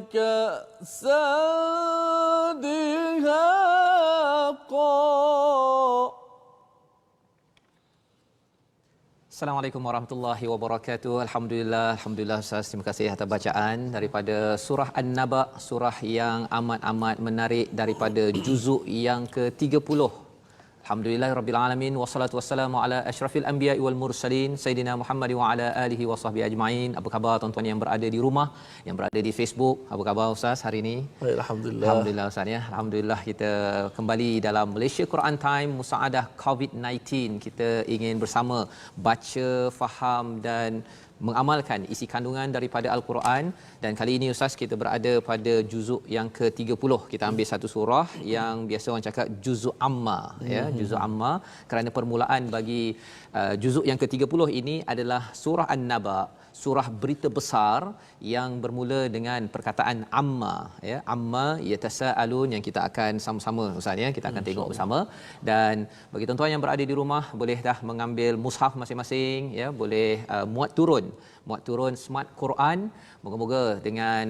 وكأسا دهاقا. Assalamualaikum warahmatullahi wabarakatuh. Alhamdulillah Ustaz, terima kasih atas bacaan daripada surah An-Naba, surah yang amat-amat menarik daripada juzuk yang ke-30. Alhamdulillahirabbil alamin, wassalatu wassalamu ala asyrafil anbiya'i wal mursalin sayidina Muhammad wa ala alihi wasahbihi ajmain. Apa khabar tuan-tuan yang berada di rumah, yang berada di Facebook? Apa khabar Ustaz hari ini? Baik, alhamdulillah. Alhamdulillah Ustaz ya. Alhamdulillah kita kembali dalam Malaysia Quran Time Musaadah COVID-19. Kita ingin bersama baca, faham dan mengamalkan isi kandungan daripada Al-Quran, dan kali ini Ustaz kita berada pada juzuk yang ke-30. Kita ambil satu surah yang biasa orang cakap juzuk amma ya, juzuk amma, kerana permulaan bagi juzuk yang ke-30 ini adalah surah An-Naba, surah berita besar yang bermula dengan perkataan amma ya, amma yatasaalun, yang kita akan sama-sama Ustaz ya, kita akan tengok bersama. Dan bagi tuan-tuan yang berada di rumah, boleh dah mengambil mushaf masing-masing ya, boleh muat turun smart Quran. Moga-moga dengan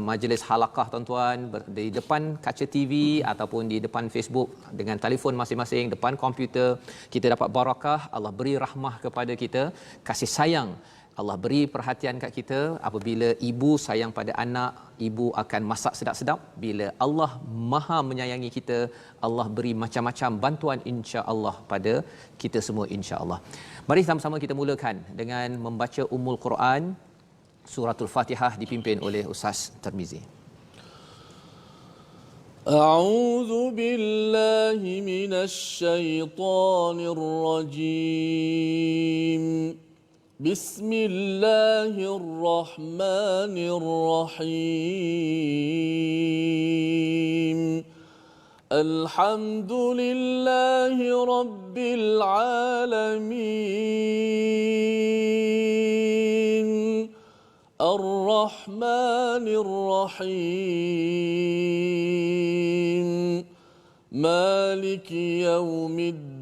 majlis halaqah tuan-tuan di depan kaca TV ataupun di depan Facebook dengan telefon masing-masing, depan komputer, kita dapat barakah, Allah beri rahmah kepada kita, kasih sayang Allah beri perhatian kat kita. Apabila ibu sayang pada anak, ibu akan masak sedap-sedap. Bila Allah Maha menyayangi kita, Allah beri macam-macam bantuan insya-Allah pada kita semua insya-Allah. Mari sama-sama kita mulakan dengan membaca Ummul Quran, suratul Fatihah, dipimpin oleh Ustaz Tirmizi. A'udzu billahi minasy syaithanir rajim. Bismillahirrahmanirrahim. Alhamdulillahi rabbil alamin. Ar-Rahmanir Rahim. Maliki yaumiddin.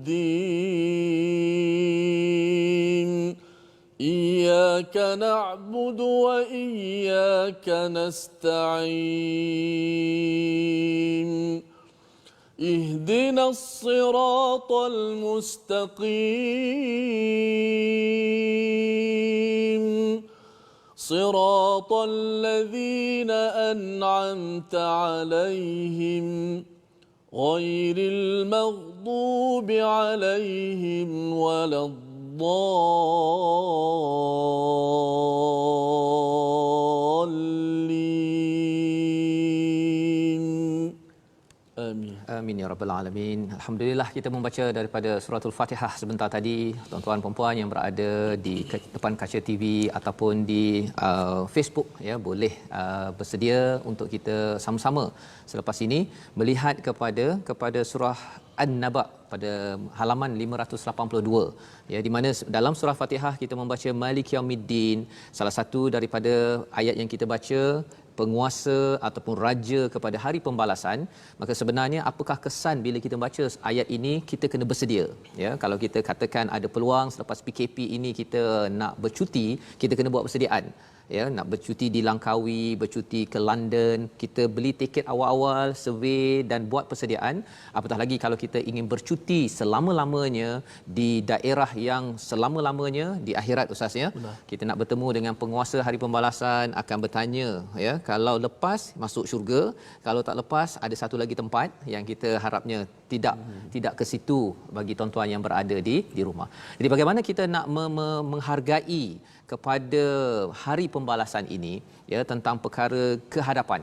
إياك نعبد وإياك نستعين. اهدنا الصراط المستقيم. صراط الذين أنعمت عليهم غير المغضوب عليهم ولا الضالين. Amin. Amin ya rabbal alamin. Alhamdulillah kita membaca daripada suratul Fatihah sebentar tadi. Tuan-tuan puan-puan yang berada di depan kaca TV ataupun di Facebook ya, boleh bersedia untuk kita sama-sama selepas ini melihat kepada surah An-Naba pada halaman 582 ya, di mana dalam surah Fatihah kita membaca Maliki Yaumiddin. Salah satu daripada ayat yang kita baca, penguasa ataupun raja kepada hari pembalasan. Maka sebenarnya apakah kesan bila kita baca ayat ini? Kita kena bersedia ya. Kalau kita katakan ada peluang selepas PKP ini kita nak bercuti, kita kena buat persediaan ya, nak bercuti di Langkawi, bercuti ke London, kita beli tiket awal-awal, survey dan buat persediaan. Apatah lagi kalau kita ingin bercuti selama-lamanya di daerah yang selama-lamanya di akhirat Ustaz ya. Kita nak bertemu dengan penguasa hari pembalasan, akan bertanya ya, kalau lepas masuk syurga, kalau tak lepas ada satu lagi tempat yang kita harapnya tidak ke situ bagi tuan-tuan yang berada di rumah. Jadi bagaimana kita nak menghargai kepada hari pembalasan ini ya, tentang perkara kehadapan.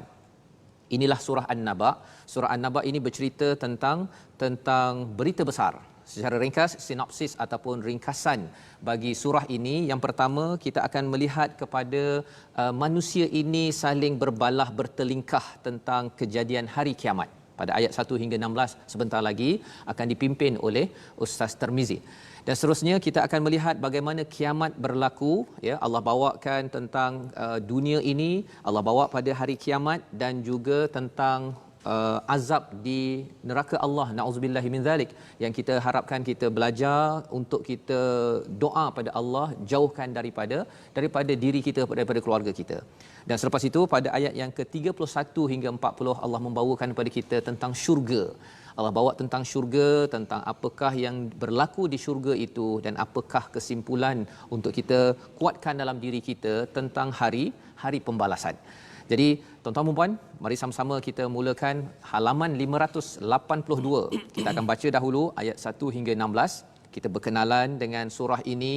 Inilah surah An-Naba. Surah An-Naba ini bercerita tentang berita besar. Secara ringkas, sinopsis ataupun ringkasan bagi surah ini, yang pertama kita akan melihat kepada manusia ini saling berbalah bertelingkah tentang kejadian hari kiamat. Pada ayat 1 hingga 16 sebentar lagi akan dipimpin oleh Ustaz Tirmizi. Dan seterusnya kita akan melihat bagaimana kiamat berlaku ya. Allah bawakan tentang dunia ini, Allah bawa pada hari kiamat, dan juga tentang azab di neraka Allah, nauzubillahi min zalik, yang kita harapkan kita belajar untuk kita doa pada Allah jauhkan daripada diri kita, daripada keluarga kita. Dan selepas itu pada ayat yang ke-31 hingga 40 Allah membawakan kepada kita tentang syurga. Allah bawa tentang syurga, tentang apakah yang berlaku di syurga itu dan apakah kesimpulan untuk kita kuatkan dalam diri kita tentang hari pembalasan. Jadi tuan-tuan dan puan, mari sama-sama kita mulakan halaman 582. Kita akan baca dahulu ayat 1 hingga 16. Kita berkenalan dengan surah ini,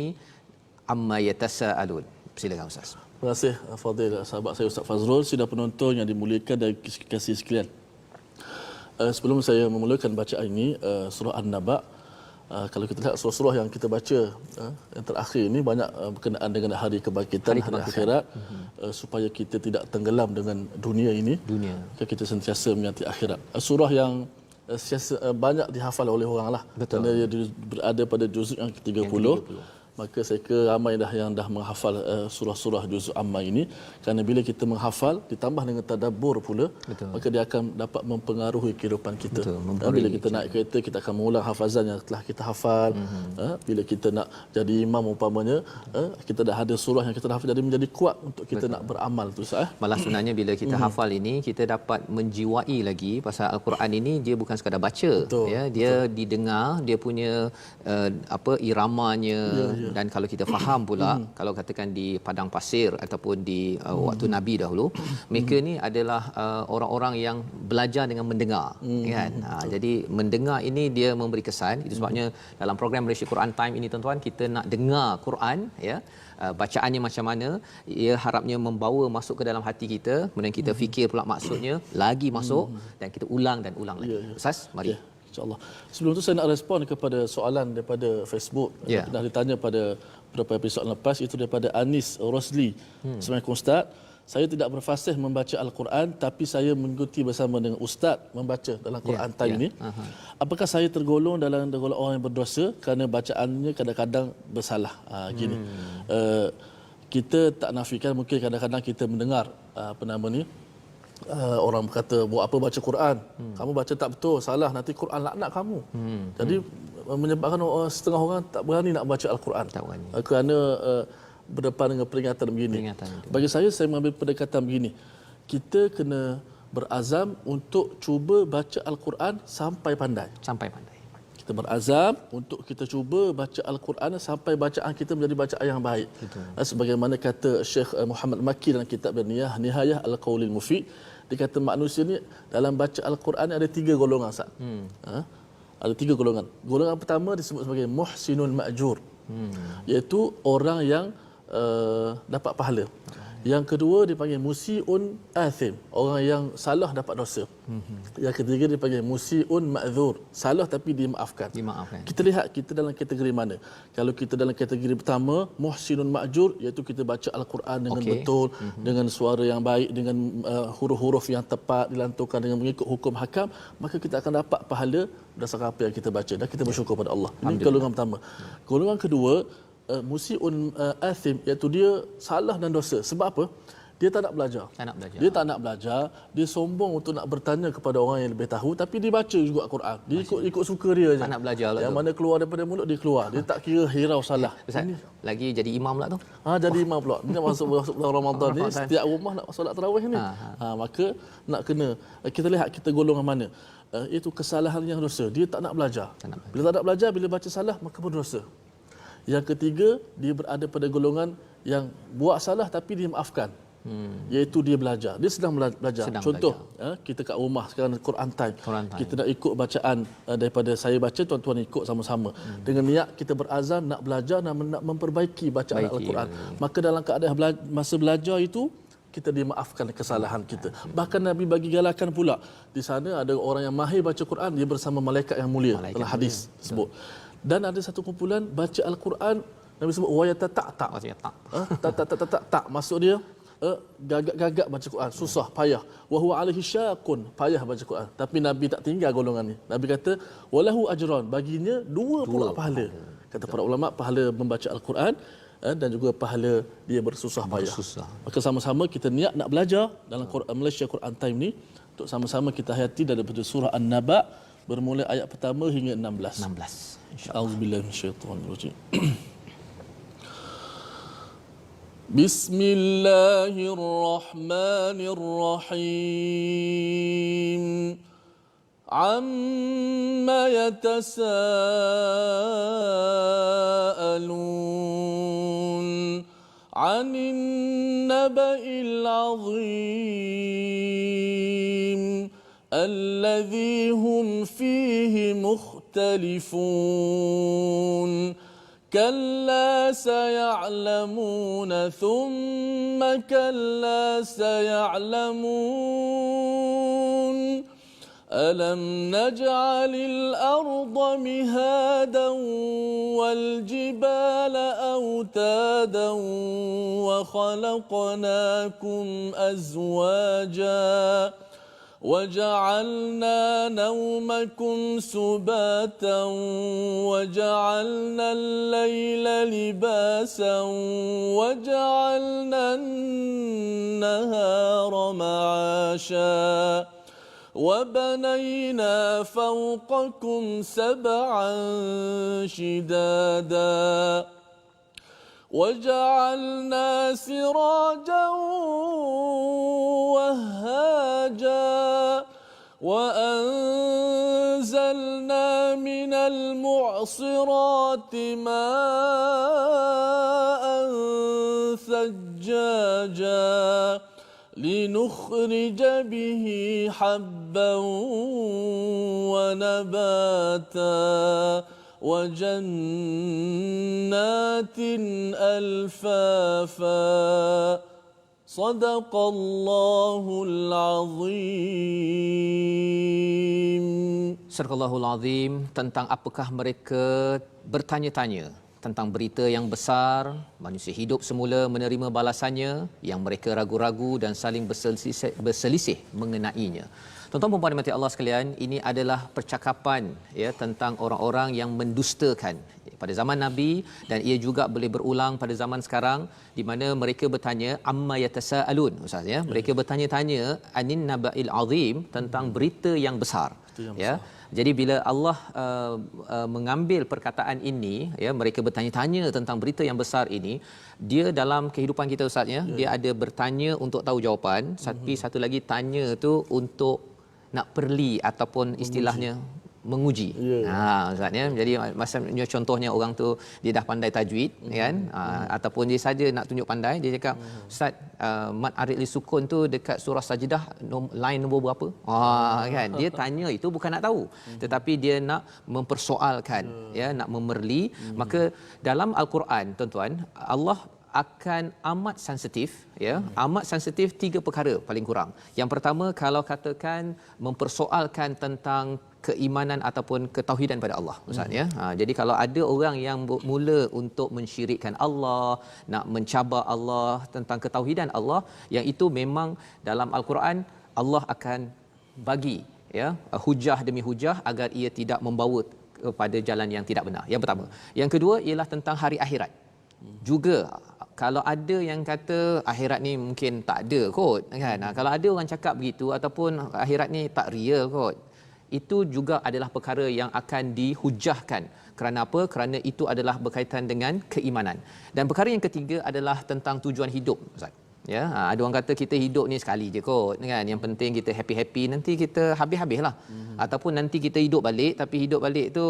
amma yatasaalun. Silakan Ustaz. Terima kasih Fadil, sahabat saya Ustaz Fazrul, sidang penonton yang dimuliakan dan kasih sekalian. Sebelum saya memulakan bacaan ini, surah An-Naba, kalau kita lihat surah-surah yang kita baca yang terakhir ini banyak berkenaan dengan hari kebangkitan, hari akhirat, supaya kita tidak tenggelam dengan dunia ini. Kita sentiasa menanti akhirat. Surah yang banyak dihafal oleh orang lah. Betul. Kerana dia berada pada juzuk yang ke-30. Maka saya kira ramai yang dah menghafal surah-surah juzuk amma ini, kerana bila kita menghafal ditambah dengan tadabbur pula, betul, maka dia akan dapat mempengaruhi kehidupan kita. Betul, bila kita naik kereta, kita akan mengulang hafazan yang telah kita hafal. Bila kita nak jadi imam umpamanya, kita dah ada surah yang kita dah hafal, jadi menjadi kuat untuk kita nak beramal tu Ustaz. Malah sebenarnya bila kita hafal ini, kita dapat menjiwai lagi pasal Al-Quran ini dia bukan sekadar baca. Ya, dia didengar, dia punya iramanya. Dan kalau kita faham pula, kalau katakan di padang pasir ataupun di waktu Nabi dahulu, mereka ni adalah orang-orang yang belajar dengan mendengar, kan. Jadi mendengar ini dia memberi kesan. Itu sebabnya dalam program Malaysia Quran Time ini tuan-tuan, kita nak dengar Quran, ya, bacaannya macam mana, ia harapnya membawa masuk ke dalam hati kita, kemudian kita fikir pula maksudnya, lagi masuk, dan kita ulang dan ulang lagi. Ustaz, mari. InsyaAllah. Sebelum tu saya nak respon kepada soalan daripada Facebook. Pernah ditanya pada beberapa episod lepas, itu daripada Anis Rosli. Assalamualaikum Ustaz. Saya tidak berfasih membaca Al-Quran, tapi saya mengikuti bersama dengan Ustaz membaca dalam Quran time ini. Apakah saya tergolong dalam golongan orang yang berdosa kerana bacaannya kadang-kadang bersalah? Gini. Kita tak nafikan, mungkin kadang-kadang kita mendengar orang berkata, buat apa baca Quran? Kamu baca tak betul, salah, nanti Quran laknat kamu. Jadi menyebabkan setengah orang tak berani nak baca Al-Quran. Kerana berdepan dengan peringatan begini. Bagi saya mengambil pendekatan begini. Kita kena berazam untuk cuba baca Al-Quran sampai pandai. Kita berazam untuk kita cuba baca Al-Quran sampai bacaan kita menjadi bacaan yang baik. Sebagaimana kata Syekh Muhammad Makki dalam kitab Nihayah Al-Qaulil Mufid, dia kata manusia ni dalam baca Al-Quran ada 3 golongan, Ustaz. Ada 3 golongan. Golongan pertama disebut sebagai muhsinul ma'jur, iaitu orang yang dapat pahala. Yang kedua dipanggil musiun athim, orang yang salah dapat dosa. Yang ketiga dipanggil musiun ma'dzur, salah tapi dimaafkan. Kita lihat kita dalam kategori mana. Kalau kita dalam kategori pertama, muhsinun ma'jur, iaitu kita baca Al-Quran dengan betul, dengan suara yang baik, dengan huruf-huruf yang tepat, dilanturkan dengan mengikut hukum hakam, maka kita akan dapat pahala berdasarkan apa yang kita baca, dan kita bersyukur pada Allah. Ini golongan pertama. Golongan kedua, musiun athim, iaitu dia salah dan dosa. Sebab apa? Dia tak nak belajar. Dia tak nak belajar, dia sombong untuk nak bertanya kepada orang yang lebih tahu, tapi dia baca juga Al-Quran. Dia ikut suka dia je. Tak nak belajar lah. Yang mana keluar daripada mulut dia keluar. Dia tak kira hirau salah. Lagi jadi imam pula tu. Jadi imam pula. Ini masuk bulan Ramadan ni, setiap rumah nak solat tarawih ni. Maka nak kena kita lihat kita golongan mana. Itu kesalahan yang dosa. Dia tak nak belajar. Bila tak nak belajar, bila baca salah, maka berdosa. Yang ketiga, dia berada pada golongan yang buat salah tapi dia maafkan. Iaitu dia belajar. Dia sedang belajar. Contoh, kita kat rumah sekarang Quran time. Kita nak ikut bacaan daripada saya baca, tuan-tuan ikut sama-sama. Dengan niat kita berazam nak belajar, nak memperbaiki bacaan Al-Quran. Maka dalam keadaan masa belajar itu, kita dimaafkan kesalahan kita. Bahkan Nabi bagi galakan pula. Di sana ada orang yang mahir baca Quran, dia bersama malaikat yang mulia. Dalam hadis sebut. Dan ada satu kumpulan baca Al-Quran, Nabi sebut wayatatak. Tak maksud dia gagak-gagak baca Quran, susah, payah. Wa huwa alaihi syaqun, payah baca Quran. Tapi Nabi tak tinggal golongan ni. Nabi kata walahu ajran, baginya 2 pula pahala. Kata para ulama, pahala membaca Al-Quran dan juga pahala dia bersusah payah. Maka sama-sama kita niat nak belajar dalam Malaysia Quran Time ni, untuk sama-sama kita hayati daripada surah An-Naba bermula ayat pertama hingga 16. 16. InsyaAllah. A'udzubillahi minasyaitonirrajim. Bismillahirrahmanirrahim. Amma yatasaalun 'anil naba'il 'azim alladhi hum fihi mukhtalifun. كلا سيعلمون ثم كلا سيعلمون ألم نجعل الأرض مهادا والجبال أوتادا وخلقناكم أزواجا وجعلنا نومكم سباتا وجعلنا الليل لباسا وجعلنا النهار معاشا وبنينا فوقكم سبعا شدادا وجعلنا سراجا وهاجا وأنزلنا من المعصرات ماء ثجاجا لنخرج به حبا ونباتا وجنات ألفافا صدق الله العظيم. Surahul Azim. Tentang apakah mereka bertanya-tanya tentang berita yang besar, manusia hidup semula menerima balasannya, yang mereka ragu-ragu dan saling berselisih mengenainya. Tuan-tuan dan puan dimati Allah sekalian, ini adalah percakapan ya tentang orang-orang yang mendustakan pada zaman Nabi, dan ia juga boleh berulang pada zaman sekarang, di mana mereka bertanya amma yatasaalun, ustaz ya, mereka bertanya-tanya anin naba'il azim, tentang berita yang besar ya. Jadi bila Allah mengambil perkataan ini ya, mereka bertanya-tanya tentang berita yang besar ini, dia dalam kehidupan kita ustaz ya, dia ada bertanya untuk tahu jawapan, tapi satu lagi tanya tu untuk nak perli ataupun istilahnya menguji. Ustaz ya. Jadi maksudnya contohnya orang tu dia dah pandai tajwid kan, ataupun dia saja nak tunjuk pandai, dia cakap ustaz, mat arid li sukun tu dekat surah Sajdah line nombor berapa? Kan dia tanya itu bukan nak tahu, tetapi dia nak mempersoalkan ya, nak memerli. Maka dalam al-Quran tuan-tuan, Allah akan amat sensitif ya, amat sensitif tiga perkara paling kurang. Yang pertama, kalau katakan mempersoalkan tentang keimanan ataupun ketauhidan pada Allah ustaz ya. Jadi kalau ada orang yang mula untuk mensyirikkan Allah, nak mencabar Allah tentang ketauhidan Allah, yang itu memang dalam al-Quran Allah akan bagi ya hujah demi hujah agar ia tidak membawa kepada jalan yang tidak benar. Yang pertama. Yang kedua ialah tentang hari akhirat. Juga kalau ada yang kata akhirat ni mungkin tak ada kot kan. Kalau ada orang cakap begitu ataupun akhirat ni tak real kot, itu juga adalah perkara yang akan dihujahkan. Kerana apa? Kerana itu adalah berkaitan dengan keimanan. Dan perkara yang ketiga adalah tentang tujuan hidup ustaz. Ya, ada orang kata kita hidup ni sekali je kot kan. Yang penting kita happy-happy, nanti kita habis-habislah. Ataupun nanti kita hidup balik, tapi hidup balik tu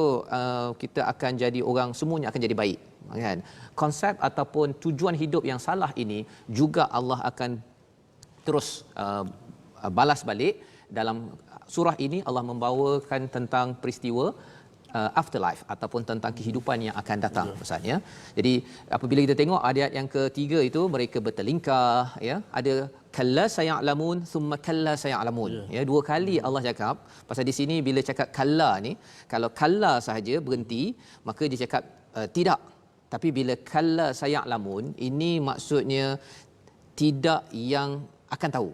kita akan jadi orang, semuanya akan jadi baik kan. Konsep ataupun tujuan hidup yang salah ini juga Allah akan terus balas balik. Dalam surah ini Allah membawakan tentang peristiwa afterlife ataupun tentang kehidupan yang akan datang ustaz ya. Jadi apabila kita tengok ayat yang ketiga itu, mereka bertelingkah ya, ada kalla sayalamun thumma kalla sayalamun ya, dua kali Allah cakap. Pasal di sini bila cakap kalla ni, kalau kalla sahaja berhenti maka dia cakap tidak, tapi bila kalla sayalamun ini maksudnya tidak yang akan tahu.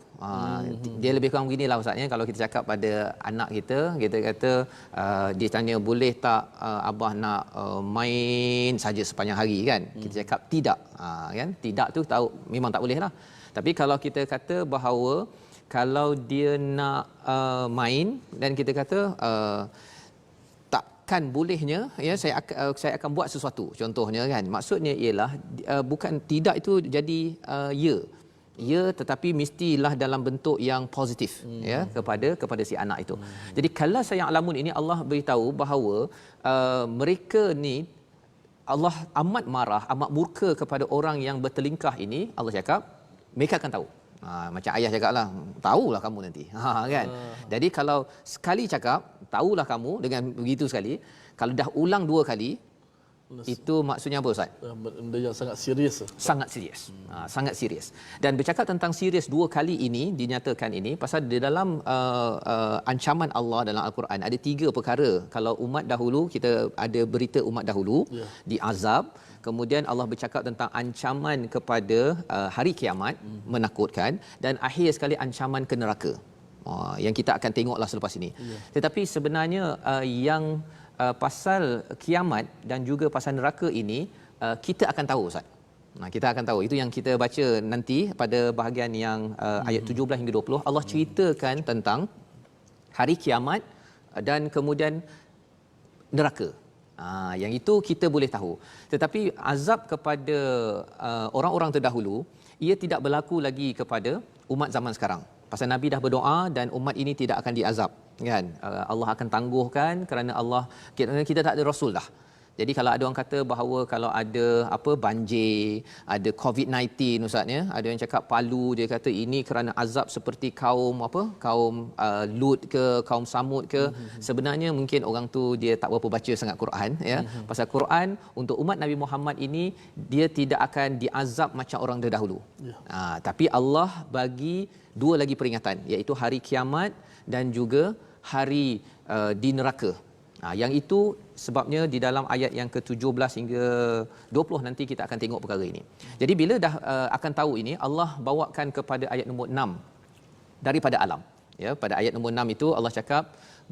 Dia lebih kurang beginilah ustaz ya. Kalau kita cakap pada anak kita, kita kata dia tanya boleh tak abah nak main saja sepanjang hari kan, kita cakap tidak kan. Tidak tu tahu memang tak boleh lah. Tapi kalau kita kata bahawa kalau dia nak main dan kita kata takkan bolehnya ya saya akan buat sesuatu contohnya kan, maksudnya ialah bukan tidak itu jadi ya tetapi mestilah dalam bentuk yang positif ya kepada si anak itu. Jadi kalau saya alamun ini Allah beritahu bahawa mereka ni Allah amat marah, amat murka kepada orang yang bertelingkah ini. Allah cakap mereka akan tahu. Macam ayah cakaplah, tahulah kamu nanti. Kan. Jadi kalau sekali cakap tahulah kamu dengan begitu sekali, kalau dah ulang 2 kali itu maksudnya apa Ustaz? Benda yang sangat serius. Sangat serius. Sangat serius. Dan bercakap tentang serius 2 kali ini dinyatakan ini pasal di dalam ancaman Allah dalam Al-Quran ada 3 perkara. Kalau umat dahulu kita ada berita umat dahulu diazab, kemudian Allah bercakap tentang ancaman kepada hari kiamat menakutkan, dan akhir sekali ancaman ke neraka. Yang kita akan tengoklah selepas ini. Tetapi sebenarnya yang pasal kiamat dan juga pasal neraka ini kita akan tahu Ustaz. Kita akan tahu. Itu yang kita baca nanti pada bahagian yang ayat 17 hingga 20 Allah ceritakan tentang hari kiamat dan kemudian neraka. Yang itu kita boleh tahu. Tetapi azab kepada orang-orang terdahulu ia tidak berlaku lagi kepada umat zaman sekarang. Pasal Nabi dah berdoa dan umat ini tidak akan diazab, kan? Allah akan tangguhkan kerana kita tak ada rasul dah. Jadi kalau ada orang kata bahawa kalau ada banjir, ada COVID-19 Ustaz ya, ada yang cakap Palu, dia kata ini kerana azab seperti kaum Lut ke kaum Samud ke. Sebenarnya mungkin orang tu dia tak berapa baca sangat Quran ya. Pasal Quran untuk umat Nabi Muhammad ini dia tidak akan diazab macam orang terdahulu. Tapi Allah bagi 2 lagi peringatan, iaitu hari kiamat dan juga hari di neraka. Yang itu sebabnya di dalam ayat yang ke-17 hingga 20 nanti kita akan tengok perkara ini. Jadi bila dah akan tahu ini, Allah bawakan kepada ayat nombor 6 daripada alam. Ya, pada ayat nombor 6 itu Allah cakap,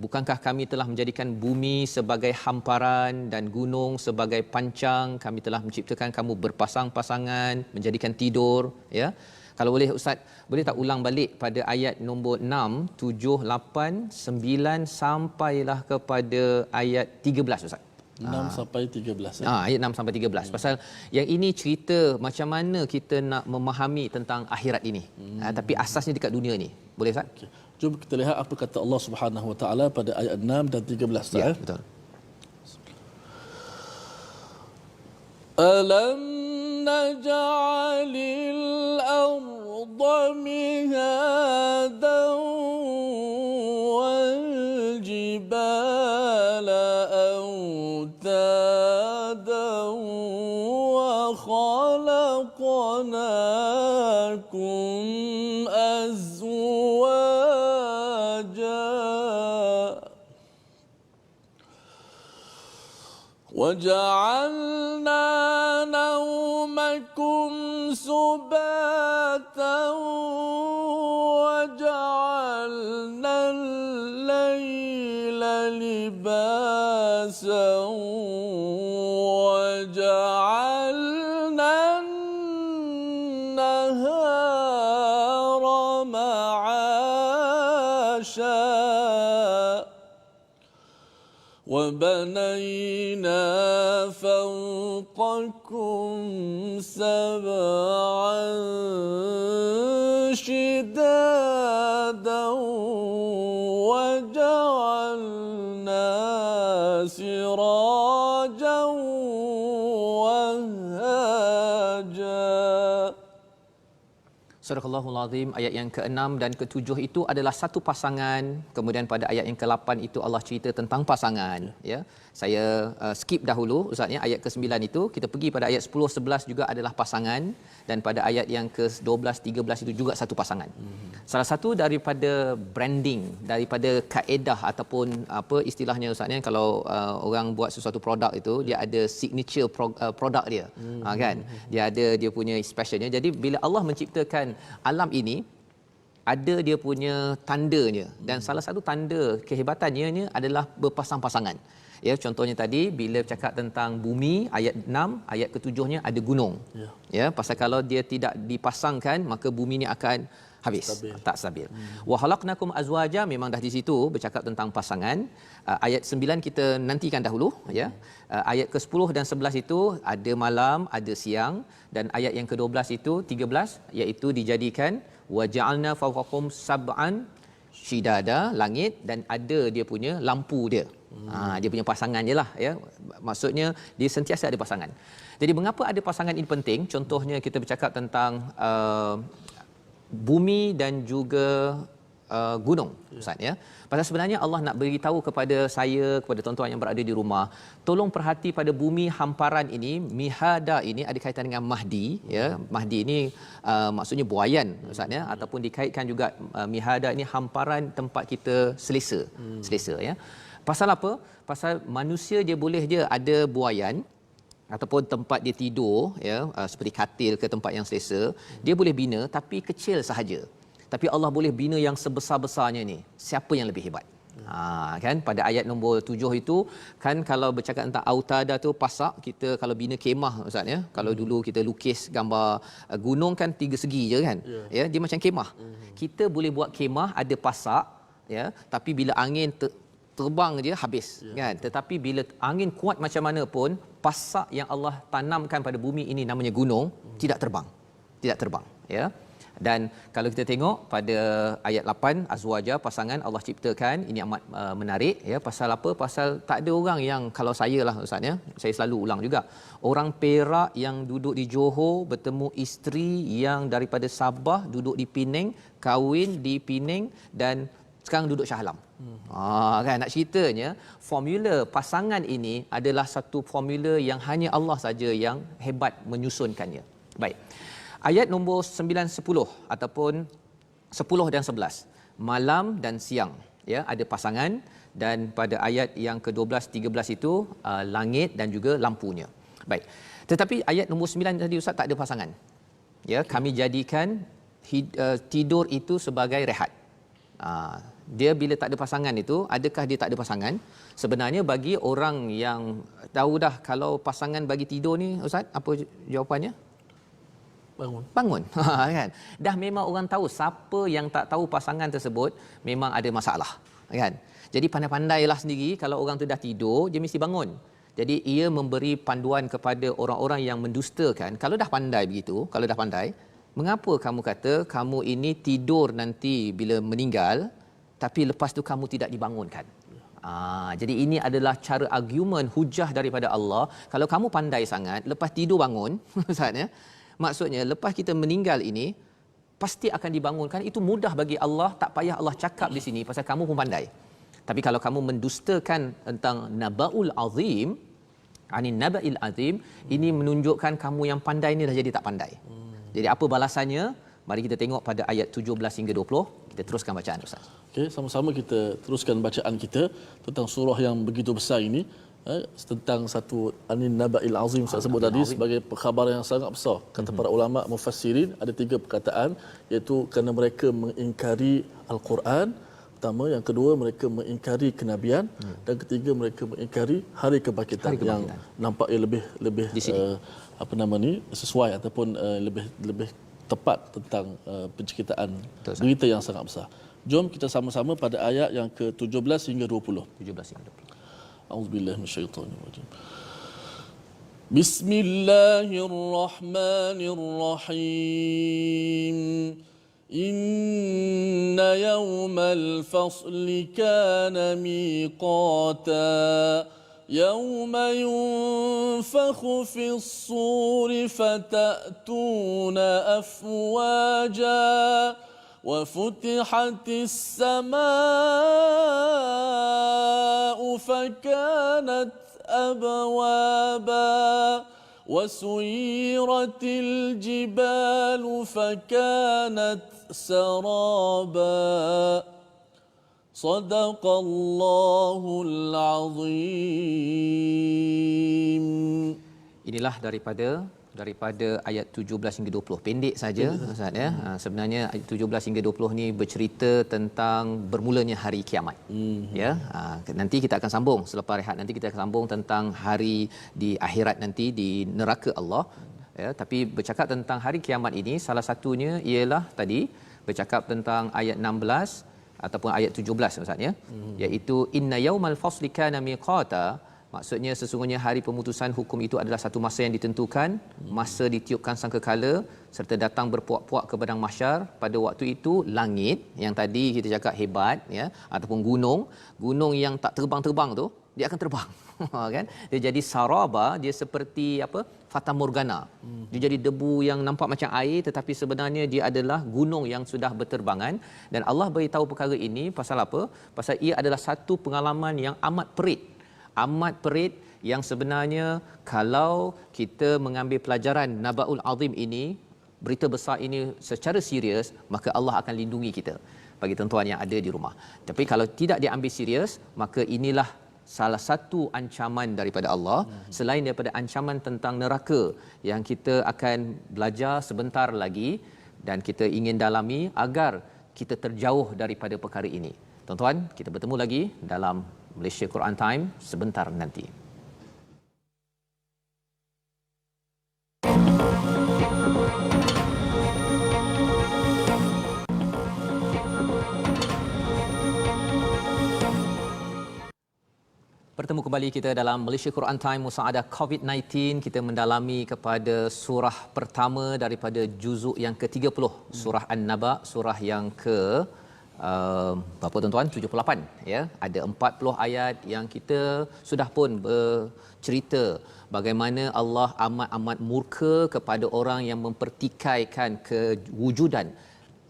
bukankah kami telah menjadikan bumi sebagai hamparan dan gunung sebagai pancang, kami telah menciptakan kamu berpasang-pasangan, menjadikan tidur, ya. Kalau boleh Ustaz, boleh tak ulang balik pada ayat nombor 6, 7, 8, 9 sampailah kepada ayat 13 Ustaz. 6 sampai 13. Ayat 6 sampai 13. Pasal yang ini cerita macam mana kita nak memahami tentang akhirat ini. Tapi asasnya dekat dunia ni. Boleh Ustaz? Okay. Jom kita lihat apa kata Allah Subhanahu Wa Taala pada ayat 6 dan 13. Ya, betul. Alam naj'alil arda mihadan wal jibala awtadan wa khalaqnakum azwaja وَجَعَلْنَا نَوْمَكُمْ سُبَاتًا وَجَعَلْنَا اللَّيْلَ لِبَاسًا وَجَعَلْنَا النَّهَارَ مَعَاشًا وَبَنَيْنَا فَوْقَكُمْ سَبْعًا شِدَادًا وَجَعَلْنَا سِرَاجًا وَهَّاجًا. Surah Al-Allahul Azim ayat yang ke-6 dan ke-7 itu adalah satu pasangan. Kemudian pada ayat yang ke-8 itu Allah cerita tentang pasangan, ya. Saya skip dahulu Ustaz ya, ayat ke-9 itu kita pergi pada ayat 10 11 juga adalah pasangan, dan pada ayat yang ke-12 13 itu juga satu pasangan. Salah satu daripada branding, daripada kaedah ataupun apa istilahnya Ustaz ya, kalau orang buat sesuatu produk itu dia ada signature produk dia. Kan? Dia ada dia punya specialnya. Jadi bila Allah menciptakan alam ini ada dia punya tandanya, dan salah satu tanda kehebatannya adalah berpasang-pasangan. Ya, contohnya tadi bila bercakap tentang bumi ayat 6, ayat ke-7-nya ada gunung. Ya, pasal kalau dia tidak dipasangkan maka bumi ni akan habis, tak stabil. Wa khalaqnakum azwaja, memang dah di situ bercakap tentang pasangan. Ayat 9 kita nantikan dahulu, ya. Ayat ke-10 dan 11 itu ada malam, ada siang, dan ayat yang ke-12 itu 13 iaitu dijadikan wa ja'alna fawqakum sab'an shidada, langit, dan ada dia punya lampu dia. Dia punya pasangan je lah, ya. Maksudnya dia sentiasa ada pasangan. Jadi mengapa ada pasangan ini penting? Contohnya kita bercakap tentang bumi dan juga gunung, Ustaz, ya. Pasal sebenarnya Allah nak beritahu kepada saya, kepada tuan-tuan yang berada di rumah, tolong perhati pada bumi hamparan ini. Mihada ini ada kaitan dengan Mahdi, ya. Mahdi ini maksudnya buaian, Ustaz, ya, ataupun dikaitkan juga mihada ini hamparan tempat kita selesa. Selesa, ya. Pasal apa? Pasal manusia dia boleh je ada buaian ataupun tempat dia tidur, ya, seperti katil ke tempat yang selesa, dia boleh bina tapi kecil sahaja. Tapi Allah boleh bina yang sebesar-besarnya ni. Siapa yang lebih hebat? Kan pada ayat nombor 7 itu kan, kalau bercakap tentang autada tu pasak, kita kalau bina kemah, Ustaz, ya. Kalau dulu kita lukis gambar gunung kan 3 segi je kan. Ya, dia macam kemah. Kita boleh buat kemah ada pasak, ya, tapi bila angin terbang je habis, kan. Tetapi bila angin kuat macam mana pun, pasak yang Allah tanamkan pada bumi ini namanya gunung tidak terbang. Tidak terbang, ya. Dan kalau kita tengok pada ayat 8, azwaja, pasangan Allah ciptakan, ini amat menarik, ya. Pasal apa? Pasal tak ada orang yang, kalau saya lah, Ustaz, ya, saya selalu ulang juga, orang Perak yang duduk di Johor bertemu isteri yang daripada Sabah duduk di Penang, kahwin di Penang dan sekarang duduk Shah Alam. Kan, nak ceritanya formula pasangan ini adalah satu formula yang hanya Allah saja yang hebat menyusunkannya. Baik. Ayat nombor 9, 10 ataupun 10 dan 11. Malam dan siang, ya, ada pasangan, dan pada ayat yang ke-12, 13 itu langit dan juga lampunya. Baik. Tetapi ayat nombor 9 tadi, Ustaz, tak ada pasangan. Ya, kami jadikan tidur itu sebagai rehat. Dia bila tak ada pasangan itu, adakah dia tak ada pasangan? Sebenarnya bagi orang yang tahu dah kalau pasangan bagi tidur ni, Ustaz, apa jawapannya? Bangun. Kan? Dah memang orang tahu, siapa yang tak tahu pasangan tersebut memang ada masalah, kan? Jadi pandai-pandailah sendiri, kalau orang tu dah tidur, dia mesti bangun. Jadi ia memberi panduan kepada orang-orang yang mendustakan, kalau dah pandai begitu, kalau dah pandai, mengapa kamu kata kamu ini tidur nanti bila meninggal, tapi lepas tu kamu tidak dibangunkan? Jadi ini adalah cara argumen hujah daripada Allah. Kalau kamu pandai sangat, lepas tidur bangun, Ustaz, ya, maksudnya lepas kita meninggal ini pasti akan dibangunkan. Itu mudah bagi Allah, tak payah Allah cakap di sini pasal kamu pun pandai. Tapi kalau kamu mendustakan tentang nabaul azim, anin nabail azim, ini menunjukkan kamu yang pandai ni dah jadi tak pandai. Jadi apa balasannya? Mari kita tengok pada ayat 17 hingga 20. Kita teruskan bacaan, Ustaz. Okey, sama-sama kita teruskan bacaan kita tentang surah yang begitu besar ini, tentang satu anin nabail azim saya sebut tadi sebagai perkhabaran yang sangat besar. Kata para ulama mufassirin ada 3 perkataan, iaitu kerana mereka mengingkari al-Quran, pertama, yang kedua mereka mengingkari kenabian, dan ketiga mereka mengingkari hari kebangkitan yang nampaknya lebih apa nama ni, sesuai ataupun lebih tepat tentang penceritaan berita yang sangat besar. Jom kita sama-sama pada ayat yang ke-17 hingga 20. 17 hingga 20. A'udzubillahi minasyaitonir rajim. Bismillahirrahmanirrahim. Inna yawmal fasli kana miqata. يوم ينفخ في الصور فتأتون أفواجا وفتحت السماء فكانت أبوابا وسيرت الجبال فكانت سرابا صدق الله العظيم. Inilah daripada ayat 17 hingga 20. Pendek saja, Ustaz, ya. Sebenarnya ayat 17 hingga 20 ni bercerita tentang bermulanya hari kiamat. Ya. Nanti kita akan sambung selepas rehat, nanti kita akan sambung tentang hari di akhirat nanti di neraka Allah. Ya, tapi bercakap tentang hari kiamat ini, salah satunya ialah tadi bercakap tentang ayat 16 ataupun ayat 17 Ustaz ya, iaitu inna yaumal fasli kana miqata. Maksudnya sesungguhnya hari pemutusan hukum itu adalah satu masa yang ditentukan, masa ditiupkan sangkakala serta datang berpuak-puak ke padang mahsyar. Pada waktu itu langit yang tadi kita cakap hebat ya, ataupun gunung yang tak terbang-terbang tu dia akan terbang. Kan, dia jadi saraba, dia seperti apa, fata morgana. Dia jadi debu yang nampak macam air tetapi sebenarnya dia adalah gunung yang sudah berterbangan. Dan Allah beritahu perkara ini pasal apa? Pasal ia adalah satu pengalaman yang amat perit yang sebenarnya kalau kita mengambil pelajaran Nabaul Azim ini, berita besar ini secara serius, maka Allah akan lindungi kita bagi tuan-tuan yang ada di rumah. Tapi kalau tidak diambil serius, maka inilah salah satu ancaman daripada Allah, selain daripada ancaman tentang neraka yang kita akan belajar sebentar lagi dan kita ingin dalami agar kita terjauh daripada perkara ini. Tuan-tuan, kita bertemu lagi dalam Malaysia Quran Time sebentar nanti. Bertemu kembali kita dalam Malaysia Quran Time Musaadah COVID-19. Kita mendalami kepada surah pertama daripada juzuk yang ke-30, surah An-Naba, surah yang ke berapa tuan-tuan? 78 ya. Ada 40 ayat yang kita sudah pun bercerita bagaimana Allah amat murka kepada orang yang mempertikaikan kewujudan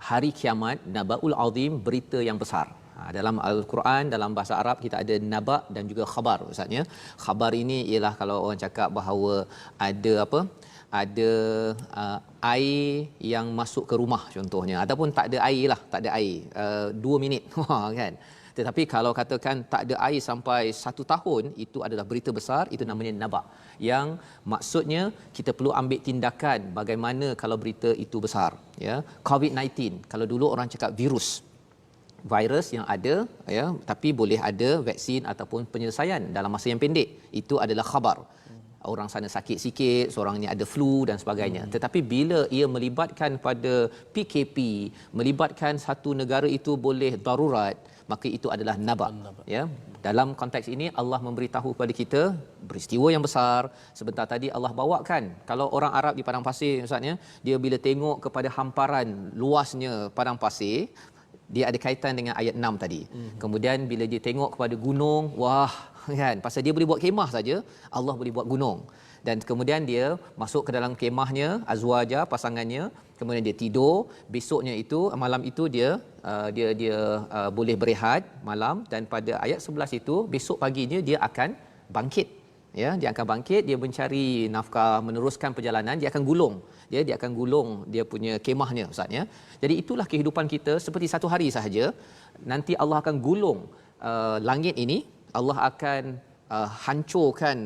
hari kiamat, Nabaul Azim, berita yang besar. Dalam Al-Quran, dalam bahasa Arab kita ada naba dan juga khabar Ustaznya. Khabar ini ialah kalau orang cakap bahawa ada apa? Ada air yang masuk ke rumah contohnya, ataupun tak ada air lah, tak ada air 2 minit kan. Tetapi kalau katakan tak ada air sampai 1 tahun, itu adalah berita besar, itu namanya naba. Yang maksudnya kita perlu ambil tindakan bagaimana kalau berita itu besar ya. COVID-19, kalau dulu orang cakap virus yang ada ya, tapi boleh ada vaksin ataupun penyelesaian dalam masa yang pendek, itu adalah khabar. Orang sana sakit sikit, seorangnya ada flu dan sebagainya. Tetapi bila ia melibatkan pada PKP, melibatkan satu negara itu boleh darurat, maka itu adalah naba ya. Dalam konteks ini Allah memberitahu kepada kita peristiwa yang besar. Sebentar tadi Allah bawakan, kalau orang Arab di padang pasir Ustaznya, dia bila tengok kepada hamparan luasnya padang pasir, dia ada kaitan dengan ayat 6 tadi. Kemudian bila dia tengok kepada gunung, wah kan, pasal dia boleh buat kemah saja, Allah boleh buat gunung. Dan kemudian dia masuk ke dalam kemahnya, azwaja, pasangannya, kemudian dia tidur. Besoknya itu, malam itu dia boleh berehat malam, dan pada ayat 11 itu besok paginya dia akan bangkit. Ya, dia akan bangkit, dia mencari nafkah, meneruskan perjalanan, dia akan gulung. Dia akan gulung dia punya kemahnya Ustaz ya. Jadi itulah kehidupan kita, seperti satu hari sahaja. Nanti Allah akan gulung langit ini, Allah akan hancurkan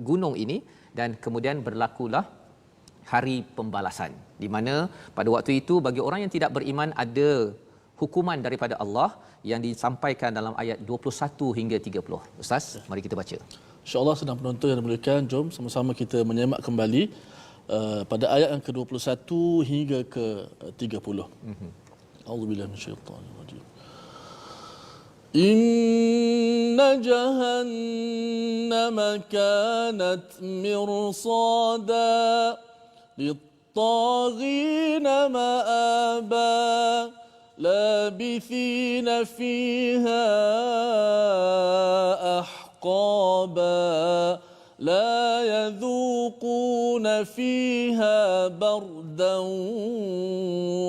gunung ini, dan kemudian berlakulah hari pembalasan, di mana pada waktu itu bagi orang yang tidak beriman ada hukuman daripada Allah yang disampaikan dalam ayat 21 hingga 30. Ustaz, mari kita baca. InsyaAllah sedang penonton yang dimuliakan, jom sama-sama kita menyemak kembali pada ayat yang ke-21 hingga ke-30. A'udzubillahi minasyaitanir rajim. Inna jahannama kanat mirsada lit-taghina ma'aba labithina fiha ahqaba لا يذوقون فيها بردا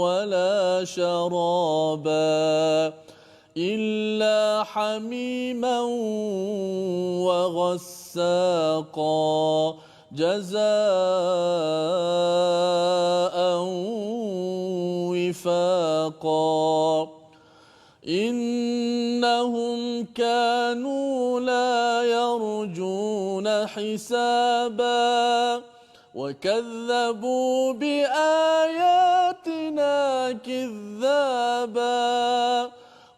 ولا شرابا إلا حميما وغساقا جزاء وفاقا إنهم كانوا لا يرجون حسابا وكذبوا بآياتنا كذابا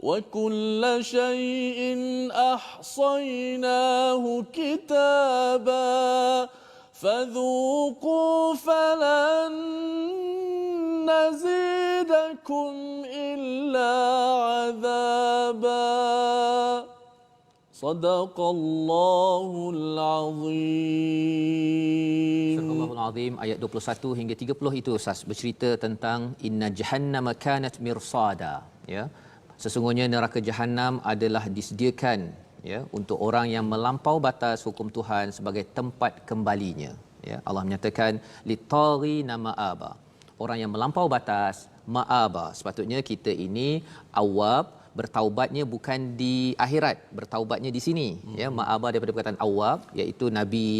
وكل شيء أحصيناه كتابا فذوقوا فلن نزيدكم إلا عذابا صدق الله العظيم. Surah Allahul Azim ayat 21 hingga 30 itu Ustaz bercerita tentang inna jahannama kanat mirsada, ya. Sesungguhnya neraka jahanam adalah disediakan, ya, untuk orang yang melampau batas hukum Tuhan sebagai tempat kembalinya, ya. Allah menyatakan litaghi ma'aba, orang yang melampau batas ma'aba. Sepatutnya kita ini awab, bertaubatnya bukan di akhirat, bertaubatnya di sini, ya. Ma'aba daripada perkataan awab, iaitu nabi,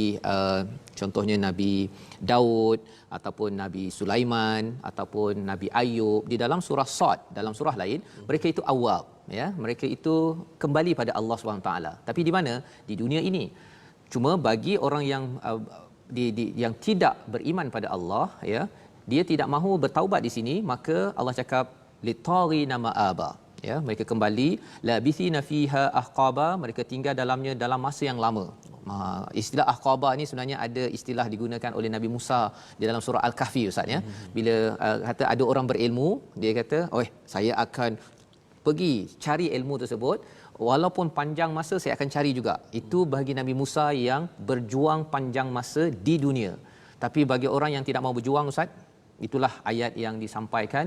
contohnya Nabi Daud ataupun Nabi Sulaiman ataupun Nabi Ayub di dalam surah Sad, dalam surah lain mereka itu awab, ya, mereka itu kembali pada Allah SWT. Tapi di mana? Di dunia ini. Cuma bagi orang yang yang tidak beriman pada Allah, ya, dia tidak mahu bertaubat di sini, maka Allah cakap litaghi ma'aba, ya, mereka kembali labithina fiha ahqaba, mereka tinggal dalamnya dalam masa yang lama. Istilah ahqaba ni sebenarnya ada istilah digunakan oleh Nabi Musa di dalam surah Al-Kahfi, Ustaz, ya. Bila kata ada orang berilmu, dia kata, "Oh, saya akan pergi cari ilmu tersebut, walaupun panjang masa saya akan cari juga." Itu bagi Nabi Musa yang berjuang panjang masa di dunia. Tapi bagi orang yang tidak mau berjuang, Ustaz, itulah ayat yang disampaikan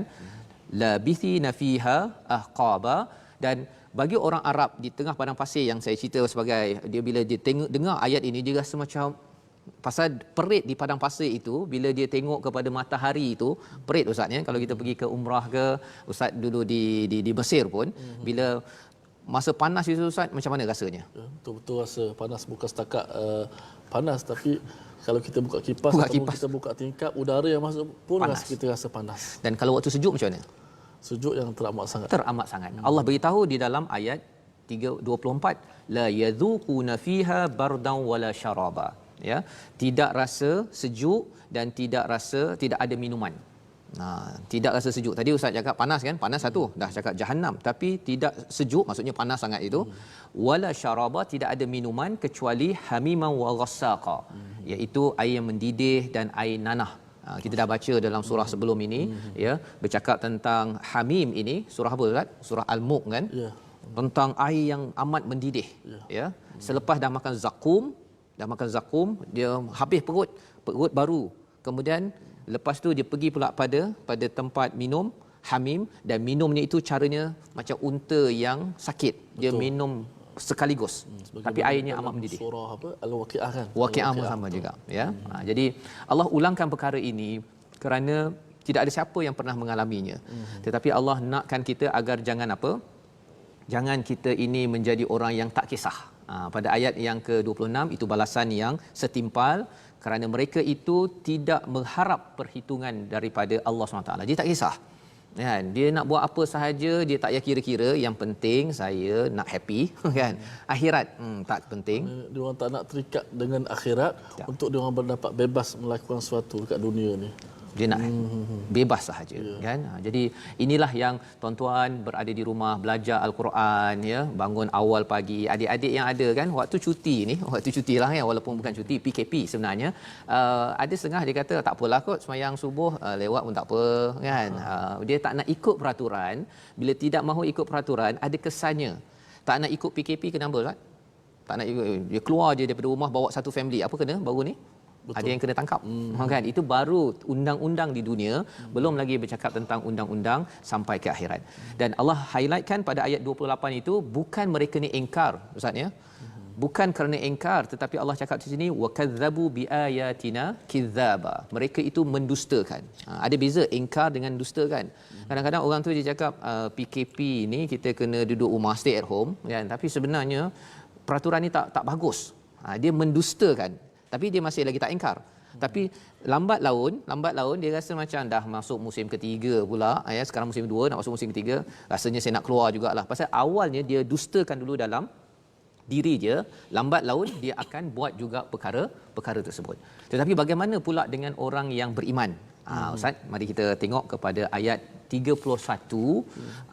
labithina fiha ahqaba. Dan bagi orang Arab di tengah padang pasir yang saya cerita sebagai dia, bila dia dengar ayat ini, dia rasa macam pasal perit di padang pasir itu, bila dia tengok kepada matahari itu perit, Ustaz, ya. Kalau kita pergi ke umrah ke, Ustaz dulu di Mesir pun, bila masa panas itu, Ustaz, macam mana rasanya? Betul-betul rasa panas, bukan setakat panas, tapi kalau kita buka kipas ataupun kita buka tingkap, udara yang masuk pun kita rasa panas. Dan kalau waktu sejuk macam mana? Sejuk yang teramat sangat. Teramat sangat. Allah beritahu di dalam ayat 24, la yadhuquna fiha bardan wala syaraba, ya. Tidak rasa sejuk dan tidak ada minuman. Tidak rasa sejuk. Tadi Ustaz cakap panas kan? Panas satu. Dah cakap jahanam. Tapi tidak sejuk, maksudnya panas sangat itu. Wala syaraba, tidak ada minuman kecuali hamiman wa ghassaqa, iaitu air yang mendidih dan air nanah. Kita dah baca dalam surah sebelum ini, ya, bercakap tentang hamim ini, surah apa, Ustaz? Surah Al-Mulk kan? Ya. Tentang air yang amat mendidih, ya. Selepas dah makan zakum, dia habis perut baru. Kemudian lepas tu dia pergi pula pada tempat minum hamim, dan minumnya itu caranya macam unta yang sakit. Dia minum sekaligus, tapi airnya amat mendidih. Surah apa? Al-Waqi'ah kan? Waqi'ah pun sama juga, ya. Jadi Allah ulangkan perkara ini kerana tidak ada siapa yang pernah mengalaminya. Tetapi Allah nakkan kita agar jangan kita ini menjadi orang yang tak kisah. Pada ayat yang ke-26 itu balasan yang setimpal, kerana mereka itu tidak mengharap perhitungan daripada Allah SWT. Dia tak kisah, kan? Dia nak buat apa sahaja, dia tak payah kira-kira. Yang penting saya nak happy, kan? Akhirat tak penting. Dia orang tak nak terikat dengan akhirat, untuk dia orang berdapat bebas melakukan sesuatu dekat dunia ni. Dia nak bebas sahaja, kan. Jadi inilah yang tuan-tuan berada di rumah belajar Al-Quran, ya, bangun awal pagi, adik-adik yang ada kan waktu cuti ni, waktu cutilah, ya, walaupun bukan cuti, PKP sebenarnya, ada setengah dia kata tak apalah kot sembahyang subuh lewat pun tak apa, kan. Dia tak nak ikut peraturan. Bila tidak mahu ikut peraturan, ada kesannya tak nak ikut PKP. Kenapa, Ustaz? Tak nak ikut, dia keluar je daripada rumah bawa satu family. Apa kena baru ni? Betul. Ada yang kena tangkap, kan? Itu baru undang-undang di dunia, belum lagi bercakap tentang undang-undang sampai ke akhirat. Dan Allah highlightkan pada ayat 28 itu, bukan mereka ni ingkar, Ustaz, ya. Bukan kerana ingkar, tetapi Allah cakap di sini wakadzabu biayatina kidzaba. Mereka itu mendustakan. Ada beza ingkar dengan dusta, kan. Kadang-kadang orang tu dia cakap PKP ni kita kena duduk rumah, stay at home, kan. Tapi sebenarnya peraturan ni tak bagus. Dia mendustakan. Tapi dia masih lagi tak ingkar. Tapi lambat laun dia rasa macam dah masuk musim ketiga pula, ya, sekarang musim 2 nak masuk musim ketiga, rasanya saya nak keluar jugalah. Pasal awalnya dia dustakan dulu dalam diri dia, lambat laun dia akan buat juga perkara tersebut. Tetapi bagaimana pula dengan orang yang beriman? Ustaz, mari kita tengok kepada ayat 31.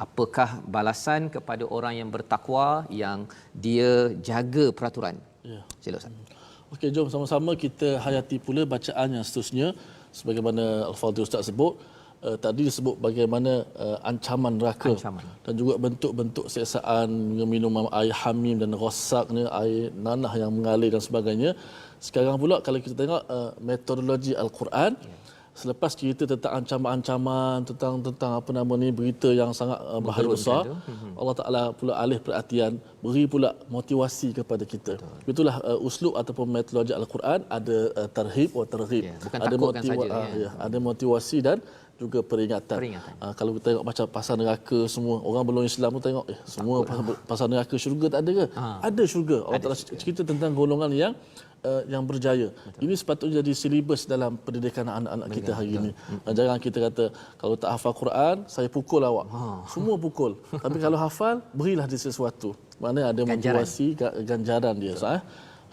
Apakah balasan kepada orang yang bertakwa, yang dia jaga peraturan? Ya. Sila, Ustaz. Okey, jom sama-sama kita hayati pula bacaan yang seterusnya sebagaimana Al-Fadhil Ustaz sebut. tadi disebut bagaimana ancaman neraka dan juga bentuk-bentuk siksaan, minum air hamim dan rosak ni, air nanah yang mengalir dan sebagainya. Sekarang pula kalau kita tengok metodologi Al-Quran, selepas cerita tentang ancaman-ancaman, tentang apa nama ni, berita yang sangat bahaya besar, Allah Taala pula alih perhatian, beri pula motivasi kepada kita. Itulah uslub ataupun metodologi Al-Quran, ada tarhib wa targhib, ada motivasi dan juga peringatan. Kalau kita tengok macam pasal neraka, semua orang belum Islam pun tengok semua pasal neraka, syurga tak ada ke? Ada syurga. Allah Taala cerita tentang golongan yang berjaya. Betul. Ini sepatutnya jadi silibus dalam pendidikan anak-anak kita hari ini. Jangan kita kata kalau tak hafal Quran, saya pukul awak. Semua pukul. Tapi kalau hafal, berilah dia sesuatu. Maknanya ada motivasi, ganjaran dia.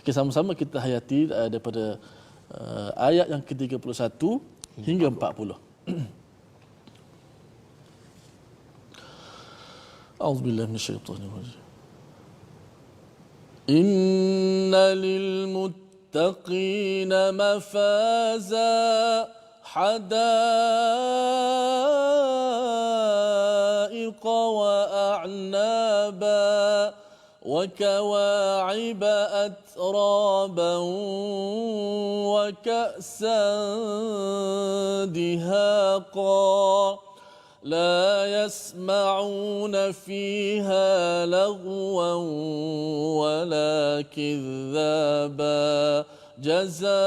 Okay, sama-sama kita hayati daripada ayat yang ke-31 hingga 40. A'udzubillahi minasyaitonir rajim. Inna lilmuttaqina mafaza hadaiqa wa a'naba wa kawa'iba atraban wa ka'san dihaqa لا يسمعون فيها لغوا ولا كذابا جزاء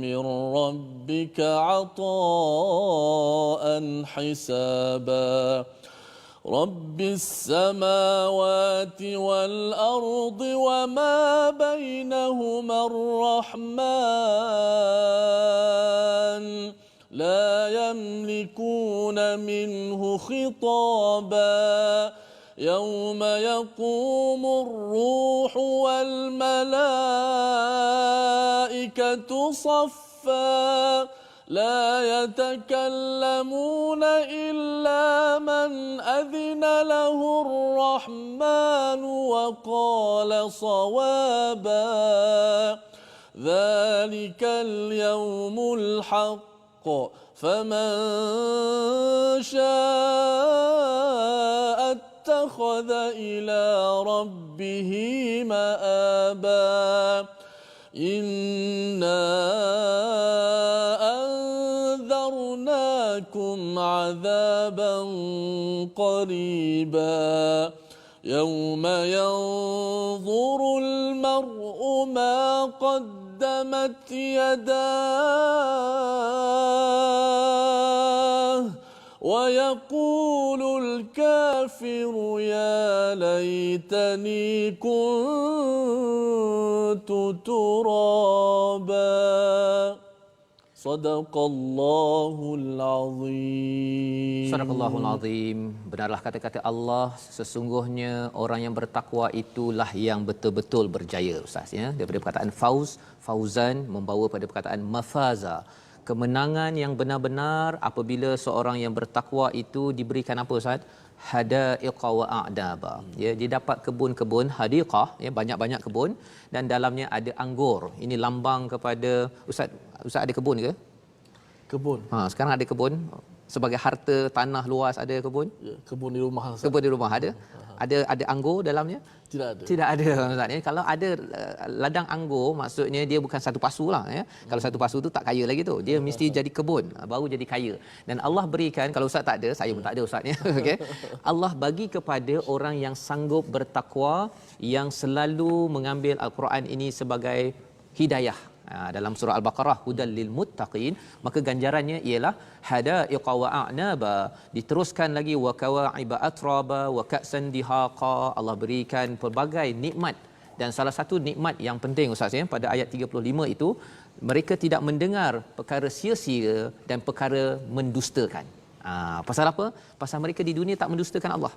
من ربك عطاء حسابا رب السماوات والأرض وما بينهما الرحمن لا يملكون منه خطابا يوم يقوم الروح والملائكة صفا لا يتكلمون إلا من أذن له الرحمن وقال صوابا ذلك اليوم الحق فمن شاء اتخذ إلى ربه مآبا إنا أنذرناكم عذابا قريبا يوم ينظر المرء ما قدمت يداه ويقول الكافر يا ليتني كنت ترابا Sadaqallahul Azim. Sadaqallahul Azim. Benarlah kata-kata Allah, sesungguhnya orang yang bertakwa itulah yang betul-betul berjaya, Ustaz, ya. Daripada perkataan fauz, fauzan membawa pada perkataan mafaza, kemenangan yang benar-benar apabila seorang yang bertakwa itu diberikan apa, Ustaz? Hadaiqa wa a'daba. Ya, dia dapat kebun-kebun hadiqah, ya, banyak-banyak kebun, dan dalamnya ada anggur. Ini lambang kepada Ustaz ada kebun ke? Kebun. Sekarang ada kebun sebagai harta tanah luas, ada kebun? Ya, kebun di rumah. Kebun di rumah ada? Ada anggur dalamnya? Tidak ada. Tidak ada, Ustaz, ya. Kalau ada ladang anggur, maksudnya dia bukan satu pasu lah, ya. Kalau satu pasu tu tak kaya lagi tu. Dia mesti jadi kebun, baru jadi kaya. Dan Allah berikan, kalau Ustaz tak ada, saya pun tak ada, Ustaz, ya. Okey. Allah bagi kepada orang yang sanggup bertakwa, yang selalu mengambil Al-Quran ini sebagai hidayah. Dalam surah Al-Baqarah, hudal lil muttaqin, maka ganjarannya ialah hadaiqa wa a'naba. Diteruskan lagi wa kawa'iba atraba wa ka'san dihaqa. Allah berikan pelbagai nikmat, dan salah satu nikmat yang penting, Ustaz, ya, pada ayat 35 itu, mereka tidak mendengar perkara sia-sia dan perkara mendustakan. Pasal apa? Pasal mereka di dunia tak mendustakan Allah.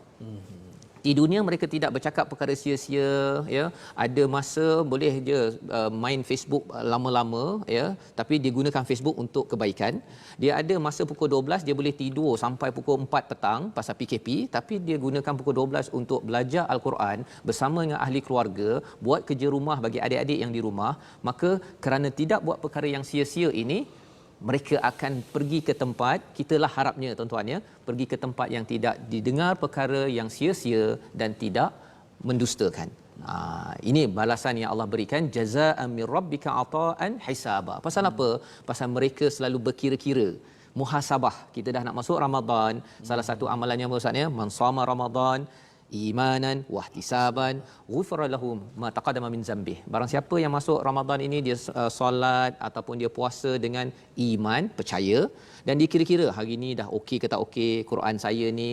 Di dunia mereka tidak bercakap perkara sia-sia, ya. Ada masa boleh je main Facebook lama-lama, ya, tapi dia gunakan Facebook untuk kebaikan. Dia ada masa pukul 12 dia boleh tidur sampai pukul 4 petang pasal PKP, tapi dia gunakan pukul 12 untuk belajar Al-Quran bersama dengan ahli keluarga, buat kerja rumah bagi adik-adik yang di rumah. Maka kerana tidak buat perkara yang sia-sia ini, mereka akan pergi ke tempat, kitalah harapnya tuan-tuan ya, pergi ke tempat yang tidak didengar perkara yang sia-sia dan tidak mendustakan. Ini balasan yang Allah berikan, jazaa'an min rabbika ata'an hisaba. Pasal apa? Pasal mereka selalu berkira-kira, muhasabah. Kita dah nak masuk Ramadan, salah satu amalannya Ustaz ya, man shama Ramadan imanan wahtisaban ghufira lahu ma taqaddama min zambih. Barang siapa yang masuk Ramadan ini dia solat ataupun dia puasa dengan iman, percaya, dan dia kira-kira hari ni dah okey ke tak okey, Quran saya ni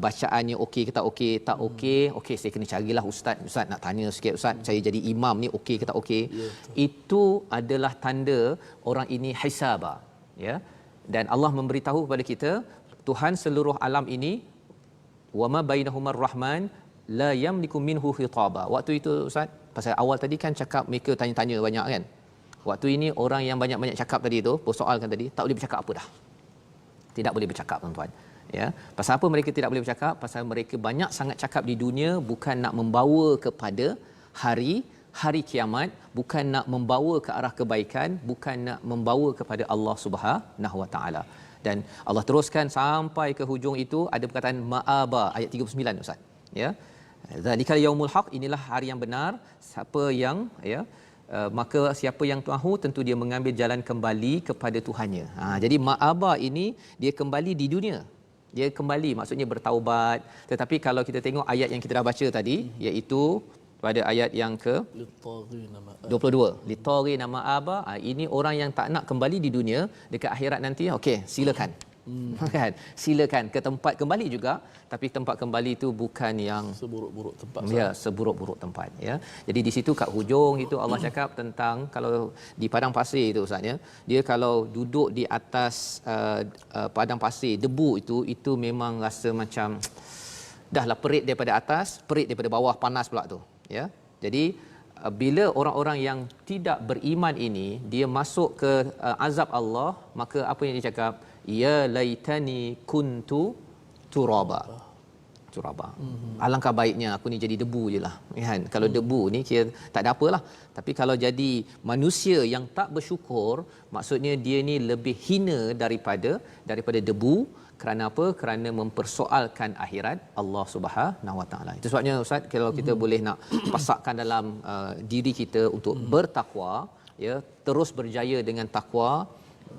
bacaannya okey ke tak okey, okey saya kena carilah ustaz nak tanya sikit, ustaz saya jadi imam ni okey ke tak okey. Itu adalah tanda orang ini hisaba, ya. Dan Allah memberitahu kepada kita, Tuhan seluruh alam ini, wama bainahumar rahman la yamliku minhu khitaba. Waktu itu ustaz, pasal awal tadi kan cakap mereka tanya-tanya banyak kan. Waktu ini orang yang banyak-banyak cakap tadi tu, persoalkan tadi, tak boleh bercakap apa dah. Tidak boleh bercakap tuan-tuan. Ya, pasal apa mereka tidak boleh bercakap? Pasal mereka banyak sangat cakap di dunia bukan nak membawa kepada hari kiamat, bukan nak membawa ke arah kebaikan, bukan nak membawa kepada Allah Subhanahu Wa Taala. Dan Allah teruskan sampai ke hujung itu ada perkataan ma'aba ayat 39 ustaz, ya. Zalikal yaumul haq, inilah hari yang benar. Siapa yang maka siapa yang mahu tentu dia mengambil jalan kembali kepada Tuhannya. Jadi ma'aba ini dia kembali di dunia. Dia kembali maksudnya bertaubat. Tetapi kalau kita tengok ayat yang kita dah baca tadi, iaitu pada ayat yang ke 22, litori nama aba, ini orang yang tak nak kembali di dunia, dekat akhirat nanti okey silakan. Kan, silakan ke tempat kembali juga, tapi tempat kembali itu bukan yang seburuk-buruk tempat. Ya, seburuk-buruk tempat, ya. Jadi di situ kat hujung itu Allah cakap tentang kalau di padang pasir itu ustaz ya, dia kalau duduk di atas padang pasir, debu itu memang rasa macam dahlah perit daripada atas, perit daripada bawah, panas pula tu, ya. Jadi bila orang-orang yang tidak beriman ini dia masuk ke azab Allah, maka apa yang dia cakap, ya laitani kuntu turaba. Alangkah baiknya aku ni jadi debu jelah, kan. Kalau debu ni kira tak ada apalah, tapi kalau jadi manusia yang tak bersyukur, maksudnya dia ni lebih hina daripada debu. Kerana apa? Kerana mempersoalkan akhirat Allah Subhanahu Wa Taala. Itu sebabnya ustaz, kalau kita boleh nak pasakkan dalam diri kita untuk bertakwa, ya, terus berjaya dengan takwa,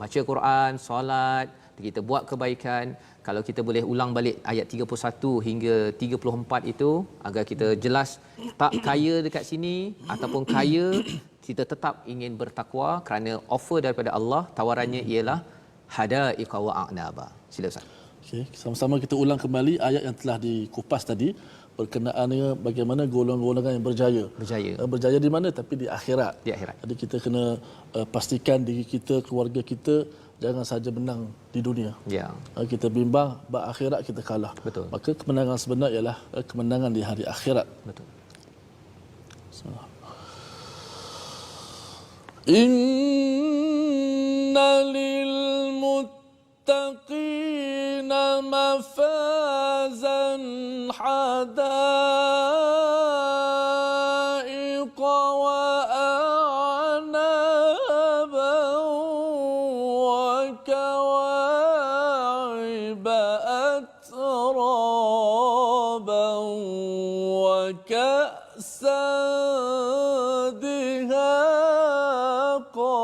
baca Quran, solat, kita buat kebaikan. Kalau kita boleh ulang balik ayat 31 hingga 34 itu agar kita jelas tak kaya dekat sini ataupun kaya, kita tetap ingin bertakwa kerana offer daripada Allah, tawarannya ialah hadaiqa wa a'naba. Sila ustaz. Okey, sama-sama kita ulang kembali ayat yang telah dikupas tadi berkenaannya bagaimana golongan-golongan yang berjaya. Berjaya di mana? Tapi di akhirat. Jadi kita kena pastikan diri kita, keluarga kita jangan saja menang di dunia. Ya. Kita bimbang akhirat kita kalah. Betul. Maka kemenangan sebenar ialah kemenangan di hari akhirat. Betul. Inna lil muttaqina mafazan hadaiqa wa a'naban wa kawa'iba atraban wa ka'san dihaqa.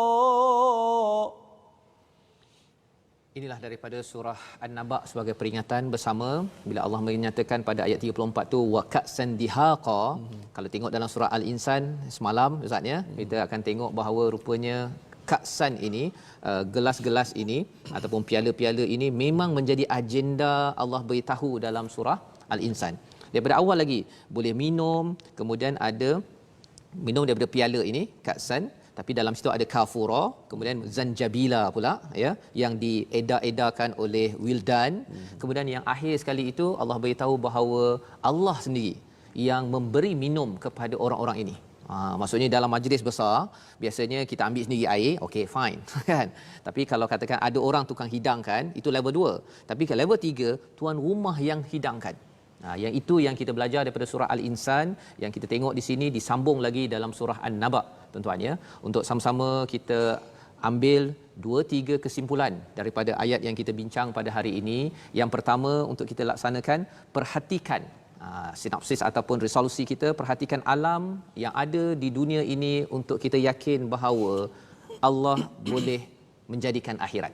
Inilah daripada surah An-Naba sebagai peringatan bersama bila Allah menyatakan pada ayat 34 tu wa ka'san dihaqa. Kalau tengok dalam surah Al-Insan semalam ustaz ya, kita akan tengok bahawa rupanya ka'san ini, gelas-gelas ini ataupun piala-piala ini memang menjadi agenda Allah beritahu dalam surah Al-Insan. Daripada awal lagi boleh minum, kemudian ada minum daripada piala ini ka'san, tapi dalam situ ada kafura, kemudian zanjabila pula, ya, yang diedarkan oleh wildan. Kemudian yang akhir sekali itu Allah beritahu bahawa Allah sendiri yang memberi minum kepada orang-orang ini. Maksudnya dalam majlis besar biasanya kita ambil sendiri air, okey fine kan. Tapi kalau katakan ada orang tukang hidangkan, itu level 2. Tapi ke level 3 tuan rumah yang hidangkan. Yang itu yang kita belajar daripada surah Al-Insan, yang kita tengok di sini disambung lagi dalam surah An-Naba tuan-tuan ya, untuk sama-sama kita ambil 2-3 kesimpulan daripada ayat yang kita bincang pada hari ini. Yang pertama untuk kita laksanakan, perhatikan sinopsis ataupun resolusi kita, perhatikan alam yang ada di dunia ini untuk kita yakin bahawa Allah boleh menjadikan akhirat.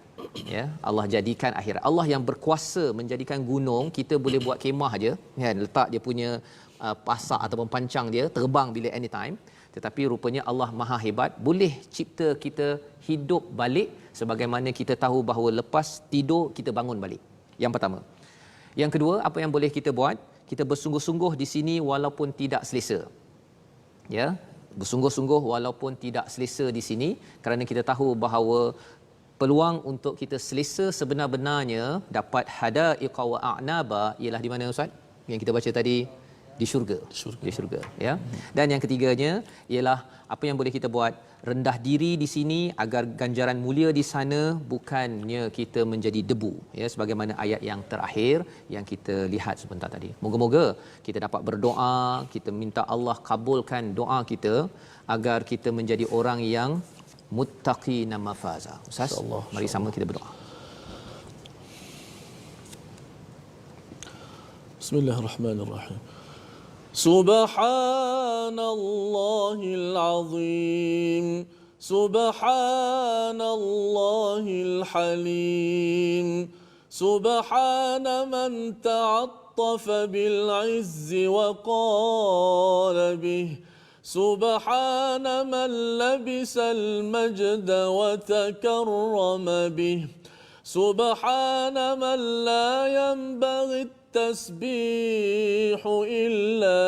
Ya, Allah jadikan akhirat. Allah yang berkuasa menjadikan gunung, kita boleh buat kemah aja, kan, letak dia punya pasak ataupun pancang dia, terbang bila anytime. Tetapi rupanya Allah Maha hebat, boleh cipta kita hidup balik sebagaimana kita tahu bahawa lepas tidur kita bangun balik. Yang pertama. Yang kedua, apa yang boleh kita buat? Kita bersungguh-sungguh di sini walaupun tidak selesa. Ya, bersungguh-sungguh walaupun tidak selesa di sini, kerana kita tahu bahawa peluang untuk kita selesa sebenar-benarnya dapat hadaiqa wa a'naba ialah di mana, Ustaz? Yang kita baca tadi, di syurga. Di syurga, ya. Dan yang ketiganya ialah apa yang boleh kita buat? Rendah diri di sini agar ganjaran mulia di sana, bukannya kita menjadi debu, ya, sebagaimana ayat yang terakhir yang kita lihat sebentar tadi. Moga-moga kita dapat berdoa, kita minta Allah kabulkan doa kita agar kita menjadi orang yang muttaqina mafaza. Ustaz, mari sama kita berdoa. Bismillahirrahmanirrahim. Subhanallahil azim, subhanallahil halim, subhana man ta'attafa bil izzi wa qala bih, subhana man labisal majda wa takarrama bih, subhana man la yanbaghi التسبيح إلا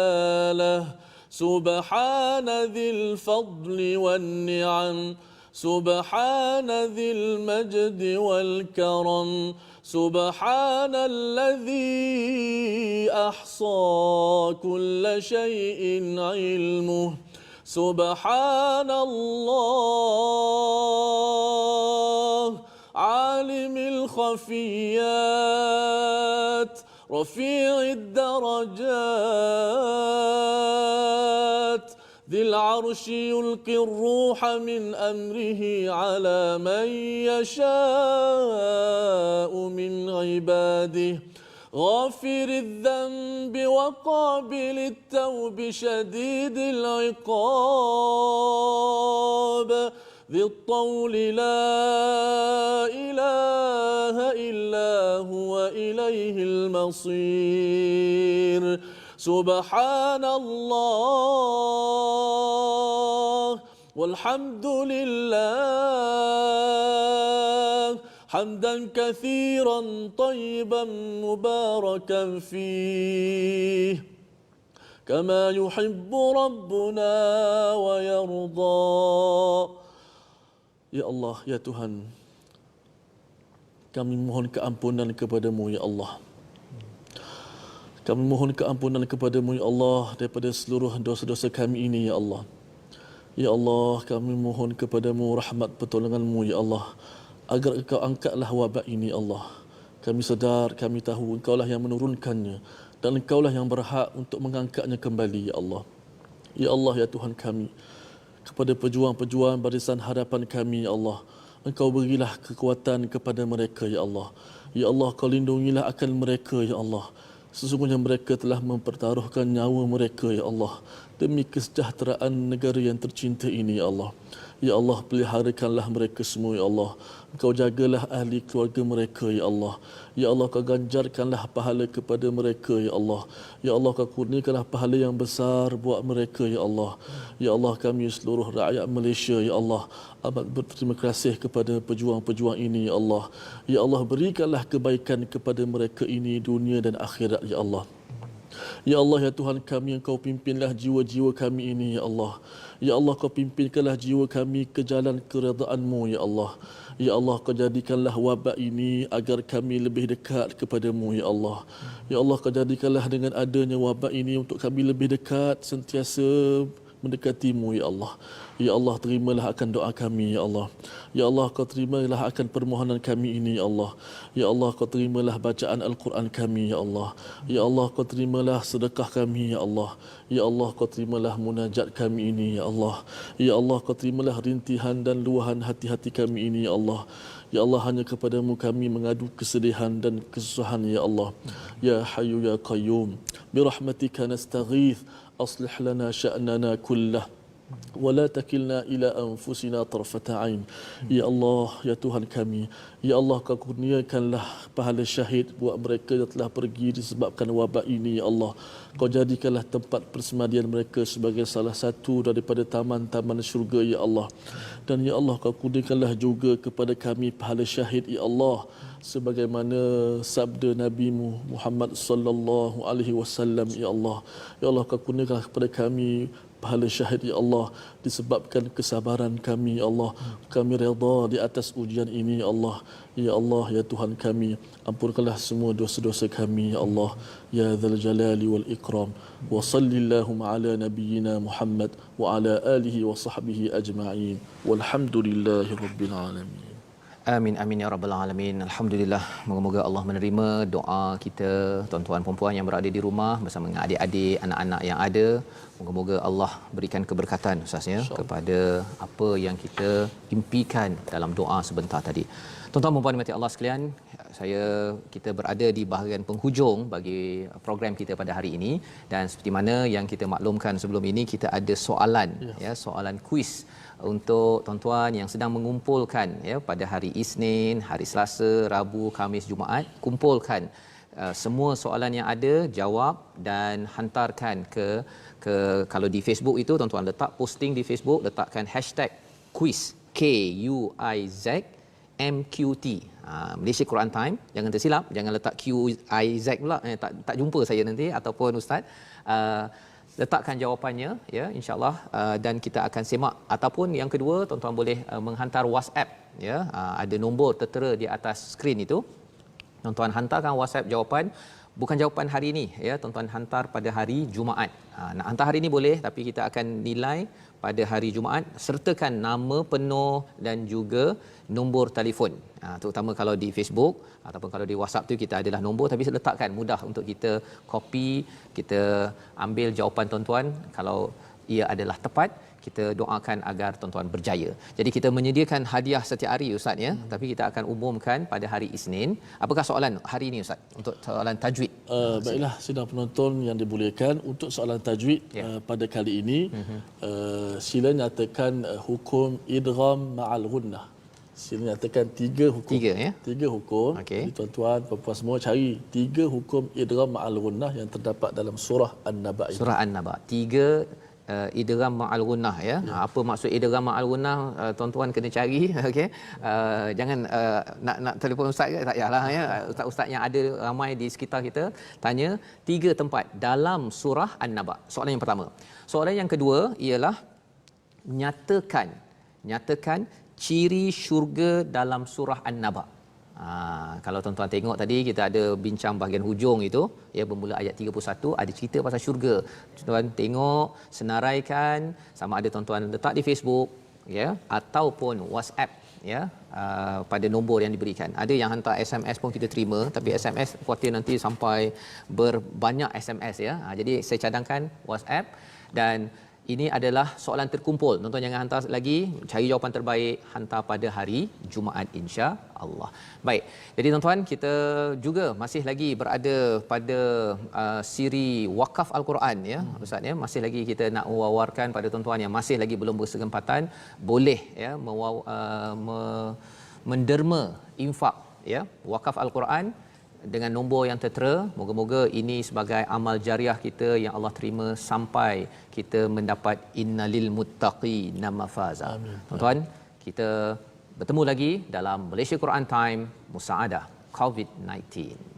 له، سبحان ذي الفضل والنعم، سبحان ذي المجد والكرم، سبحان الذي أحصى كل شيء علمه، سبحان الله عالم الخفيات رفيع الدرجات ذي العرش يلقي الروح من أمره على من يشاء من عباده غافر الذنب وقابل التوب شديد العقاب ذي الطول لا إله إلا هو إليه المصير سبحان الله والحمد لله حمدا كثيرا طيبا مباركا فيه كما يحب ربنا ويرضى. Ya Allah, ya Tuhan, kami mohon keampunan kepadamu, ya Allah. Kami mohon keampunan kepadamu, ya Allah, daripada seluruh dosa-dosa kami ini, ya Allah. Ya Allah, kami mohon kepadamu rahmat pertolonganmu, ya Allah, agar Engkau angkatlah wabak ini, ya Allah. Kami sedar, kami tahu Engkaulah yang menurunkannya dan Engkaulah yang berhak untuk mengangkatnya kembali, ya Allah. Ya Allah, ya Tuhan kami, kepada pejuang-pejuang barisan harapan kami, ya Allah, Engkau berilah kekuatan kepada mereka, ya Allah. Ya Allah, Kau lindungilah akan mereka, ya Allah. Sesungguhnya mereka telah mempertaruhkan nyawa mereka, ya Allah, demi kesejahteraan negara yang tercinta ini, ya Allah. Ya Allah, peliharakanlah mereka semua, ya Allah. Engkau jagalah ahli keluarga mereka, ya Allah. Ya Allah, Kau ganjarkanlah pahala kepada mereka, ya Allah. Ya Allah, Kau kurniakanlah pahala yang besar buat mereka, ya Allah. Ya Allah, kami seluruh rakyat Malaysia, ya Allah, amat berterima kasih kepada pejuang-pejuang ini, ya Allah. Ya Allah, berikanlah kebaikan kepada mereka ini dunia dan akhirat, ya Allah. Ya Allah, ya Tuhan kami, Engkau pimpinlah jiwa-jiwa kami ini, ya Allah. Ya Allah, Kau pimpinkanlah jiwa kami ke jalan keredaan-Mu, ya Allah. Ya Allah, Kau jadikanlah wabak ini agar kami lebih dekat kepadamu, ya Allah. Ya Allah, Kau jadikanlah dengan adanya wabak ini untuk kami lebih dekat, sentiasa mendekati-Mu ya Allah. Ya Allah, terimalah akan doa kami ya Allah. Ya Allah, Kau terimalah akan permohonan kami ini ya Allah. Ya Allah, Kau terimalah bacaan Al-Quran kami ya Allah. Ya Allah, Kau terimalah sedekah kami ya Allah. Ya Allah, Kau terimalah munajat kami ini ya Allah. Ya Allah, Kau terimalah rintihan dan luahan hati-hati kami ini ya Allah. Ya Allah, hanya kepadamu kami mengadu kesedihan dan kesusahan ya Allah. Ya Hayyu ya Qayyum, birahmatika nastaghith, aslih lana sya'nana kullah wa la takilna ila anfusina tarfata ain. Ya Allah, ya Tuhan kami, ya Allah, Kau kurniakanlah pahala syahid buat mereka yang telah pergi disebabkan wabak ini ya Allah. Kau jadikanlah tempat persemadian mereka sebagai salah satu daripada taman-taman syurga ya Allah. Dan ya Allah, Kau kurniakanlah juga kepada kami pahala syahid ya Allah, sebagaimana sabda Nabi-Mu Muhammad sallallahu alaihi wasallam ya Allah. Ya Allah, Kau kurniakanlah kepada kami pahala syahid ya Allah disebabkan kesabaran kami ya Allah. Kami redha di atas ujian ini ya Allah. Ya Allah, ya Tuhan kami, ampunkanlah semua dosa-dosa kami ya Allah. Ya Dzal Jalali wal Ikram. Wa sallallahu ala nabiyyina Muhammad wa ala alihi wa sahbihi ajma'in. Walhamdulillahi rabbil alamin. Amin amin ya rabbal alamin. Alhamdulillah, moga-moga Allah menerima doa kita, tuan-tuan dan puan yang berada di rumah bersama dengan adik-adik, anak-anak yang ada. Moga-moga Allah berikan keberkatan Ustaz ya kepada apa yang kita impikan dalam doa sebentar tadi. Tuan-tuan dan puan mati Allah sekalian, kita berada di bahagian penghujung bagi program kita pada hari ini, dan seperti mana yang kita maklumkan sebelum ini, kita ada soalan ya, soalan kuis untuk tuan-tuan yang sedang mengumpulkan ya pada hari Isnin, hari Selasa, Rabu, Khamis, Jumaat. Kumpulkan semua soalan yang ada, jawab dan hantarkan ke kalau di Facebook itu tuan-tuan letak posting di Facebook, letakkan #quiz KUIZ MQT. Malaysia Quran Time, jangan tersilap, jangan letak QIZ pula, tak jumpa saya nanti ataupun ustaz. Letakkan jawapannya ya, insya-Allah, dan kita akan semak. Ataupun yang kedua, tuan-tuan boleh menghantar WhatsApp ya, ada nombor tertera di atas skrin itu. Tuan-tuan hantarkan WhatsApp jawapan, bukan jawapan hari ini ya, tuan-tuan hantar pada hari Jumaat. Nak hantar hari ini boleh, tapi kita akan nilai pada hari Jumaat. Sertakan nama penuh dan juga nombor telefon. Terutama kalau di Facebook ataupun kalau di WhatsApp tu kita adalah nombor, tapi letakkan mudah untuk kita copy, kita ambil jawapan tuan-tuan. Kalau ia adalah tepat, kita doakan agar tuan-tuan berjaya. Jadi kita menyediakan hadiah setiap hari Ustaz ya, tapi kita akan umumkan pada hari Isnin. Apakah soalan hari ini Ustaz untuk soalan tajwid? Baiklah sidang penonton yang dimuliakan, untuk soalan tajwid pada kali ini, sila nyatakan hukum idgham ma'al ghunnah. Sila nyatakan tiga hukum. Tiga hukum. Okay. Jadi tuan-tuan, puan-puan semua cari tiga hukum idgham ma'al ghunnah yang terdapat dalam surah An-Naba. Surah An-Naba. Tiga idgham ma'al ghunnah ya. Apa maksud idgham ma'al ghunnah, tuan-tuan kena cari. Okey. Jangan nak telefon ustaz ke, tak payahlah ya. Ustaz-ustaz yang ada ramai di sekitar kita, tanya tiga tempat dalam surah An-Naba. Soalan yang pertama. Soalan yang kedua ialah nyatakan ciri syurga dalam surah An-Naba. Kalau tuan-tuan tengok tadi, kita ada bincang bahagian hujung itu ya, bermula ayat 31, ada cerita pasal syurga. Tuan-tuan tengok, senaraikan, sama ada tuan-tuan letak di Facebook ya ataupun WhatsApp ya, pada nombor yang diberikan. Ada yang hantar SMS pun kita terima, tapi SMS khuatir nanti sampai berbanyak SMS ya. Jadi saya cadangkan WhatsApp, dan ini adalah soalan terkumpul. Tuan-tuan jangan hantar lagi, cari jawapan terbaik, hantar pada hari Jumaat insya-Allah. Baik. Jadi tuan-tuan, kita juga masih lagi berada pada siri wakaf Al-Quran ya, Ustaz ya. Masih lagi kita nak mewawarkan pada tuan-tuan yang masih lagi belum bersempatan, boleh ya menderma infak ya, wakaf Al-Quran dengan nombor yang tertera. Moga-moga ini sebagai amal jariah kita yang Allah terima sampai kita mendapat innalil muttaqina mafaza. Tuan-tuan, kita bertemu lagi dalam Malaysia Quran Time Musaadah COVID-19.